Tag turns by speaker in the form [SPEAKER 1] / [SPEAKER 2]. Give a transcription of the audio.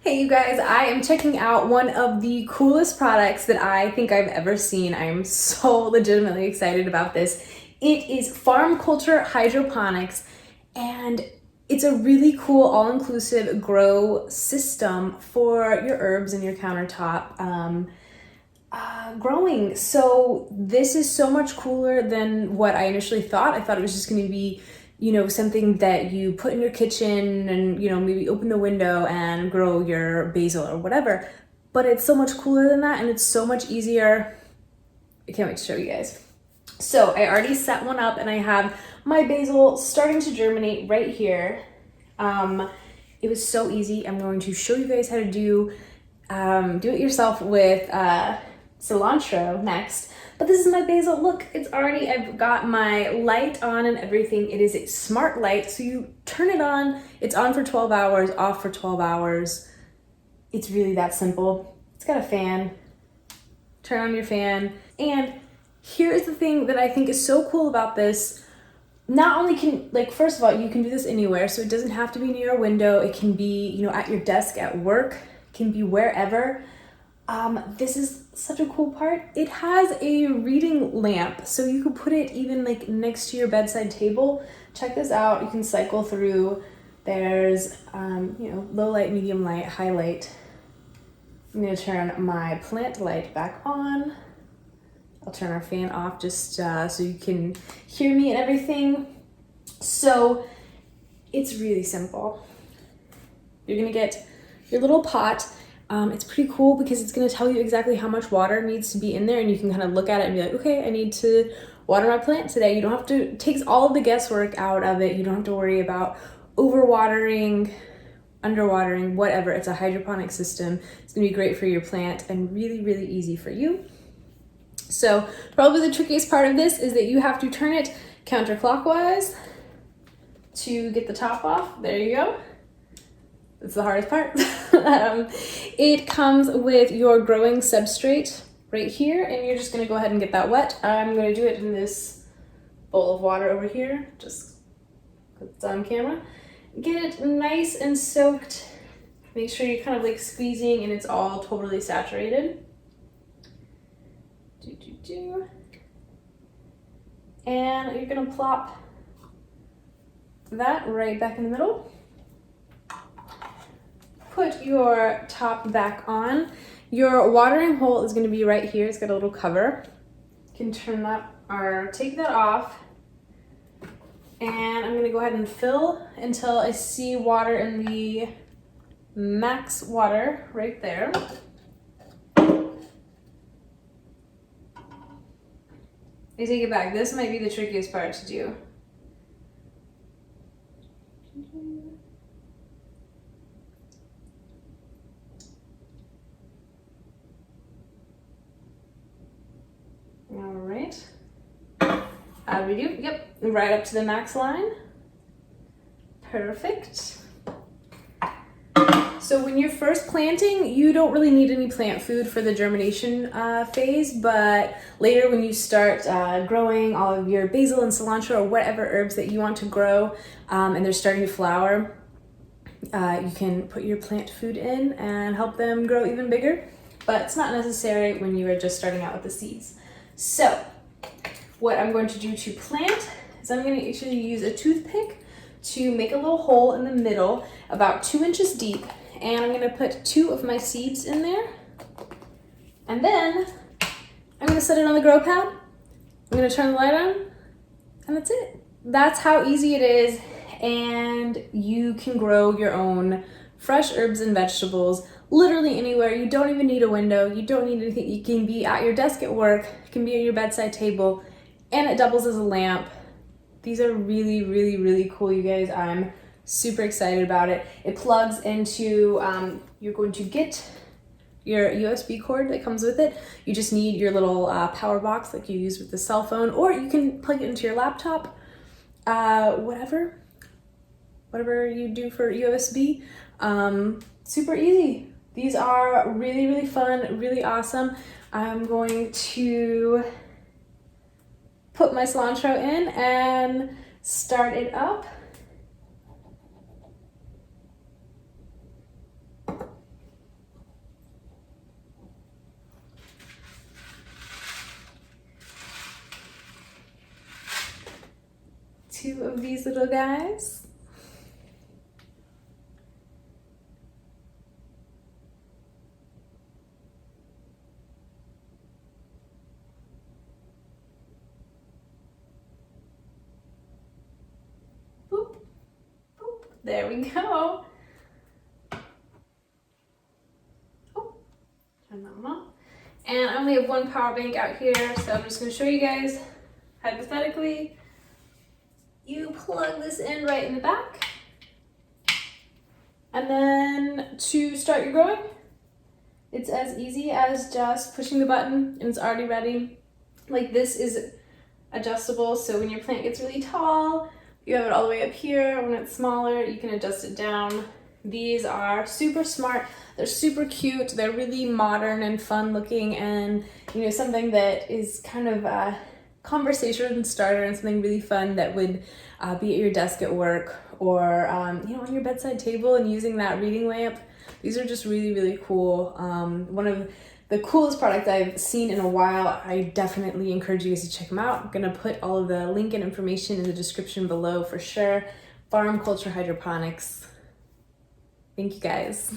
[SPEAKER 1] Hey you guys, I am checking out one of the coolest products that I think I've ever seen. I am so legitimately excited about this. It is Farm Culture Hydroponics, and it's a really cool all-inclusive grow system for your herbs and your countertop growing. So this is so much cooler than what I initially thought. I thought it was just going to be, you know, something that you put in your kitchen and, you know, maybe open the window and grow your basil or whatever. But it's so much cooler than that, and it's so much easier. I can't wait to show you guys. So I already set one up and I have my basil starting to germinate right here. It was so easy. I'm going to show you guys how to do it yourself with cilantro next. But this is my basil. Look, it's already, I've got my light on and everything. It is a smart light, so you turn it on, it's on for 12 hours, off for 12 hours. It's really that simple. It's got a fan. Turn on your fan. And here's the thing that I think is so cool about this. Not only can, like, first of all, you can do this anywhere, so it doesn't have to be near a window. It can be, you know, at your desk at work. It can be wherever. This is such a cool part. It has a reading lamp, so you could put it even like next to your bedside table. Check this out. You can cycle through. There's, you know, low light, medium light, high light. I'm gonna turn my plant light back on. I'll turn our fan off just so you can hear me and everything. So it's really simple. You're gonna get your little pot. It's pretty cool because it's going to tell you exactly how much water needs to be in there, and you can kind of look at it and be like, okay, I need to water my plant today. You don't have to, it takes all of the guesswork out of it. You don't have to worry about overwatering, underwatering, whatever. It's a hydroponic system. It's going to be great for your plant and really, really easy for you. So probably the trickiest part of this is that you have to turn it counterclockwise to get the top off. There you go. It's the hardest part. It comes with your growing substrate right here, and you're just gonna go ahead and get that wet. I'm gonna do it in this bowl of water over here, just because it's on camera. Get it nice and soaked. Make sure you're kind of like squeezing and it's all totally saturated. And you're gonna plop that right back in the middle. Put your top back on. Your watering hole is going to be right here. It's got a little cover. You can turn that or take that off. And I'm going to go ahead and fill until I see water in the max water right there. I take it back. This might be the trickiest part to do. All right, how do we do? Yep, right up to the max line. Perfect. So when you're first planting, you don't really need any plant food for the germination phase, but later when you start growing all of your basil and cilantro or whatever herbs that you want to grow, and they're starting to flower, you can put your plant food in and help them grow even bigger, but it's not necessary when you are just starting out with the seeds. So what I'm going to do to plant is I'm going to actually use a toothpick to make a little hole in the middle about 2 inches deep, and I'm going to put 2 of my seeds in there, and then I'm going to set it on the grow pad. I'm going to turn the light on, and that's it. That's how easy it is, and you can grow your own fresh herbs and vegetables literally anywhere. You don't even need a window. You don't need anything. You can be at your desk at work. It can be at your bedside table, and it doubles as a lamp. These are really, really, really cool, you guys. I'm super excited about it. It plugs into, you're going to get your USB cord that comes with it. You just need your little power box like you use with the cell phone, or you can plug it into your laptop, whatever you do for USB. Super easy. These are really, really fun, really awesome. I'm going to put my cilantro in and start it up. 2 of these little guys. Boop, boop. There we go. Oh, turn that one off. And I only have one power bank out here, so I'm just going to show you guys, hypothetically, you plug this in right in the back. And then to start your growing, it's as easy as just pushing the button and it's already ready. Like, this is adjustable, so when your plant gets really tall, you have it all the way up here. When it's smaller, you can adjust it down. These are super smart. They're super cute. They're really modern and fun looking, and you know, something that is kind of a conversation starter and something really fun that would be at your desk at work or you know, on your bedside table and using that reading lamp. These are just really, really cool. One of the coolest products I've seen in a while. I definitely encourage you guys to check them out. I'm gonna put all of the link and information in the description below for sure. Farm Culture Hydroponics. Thank you guys.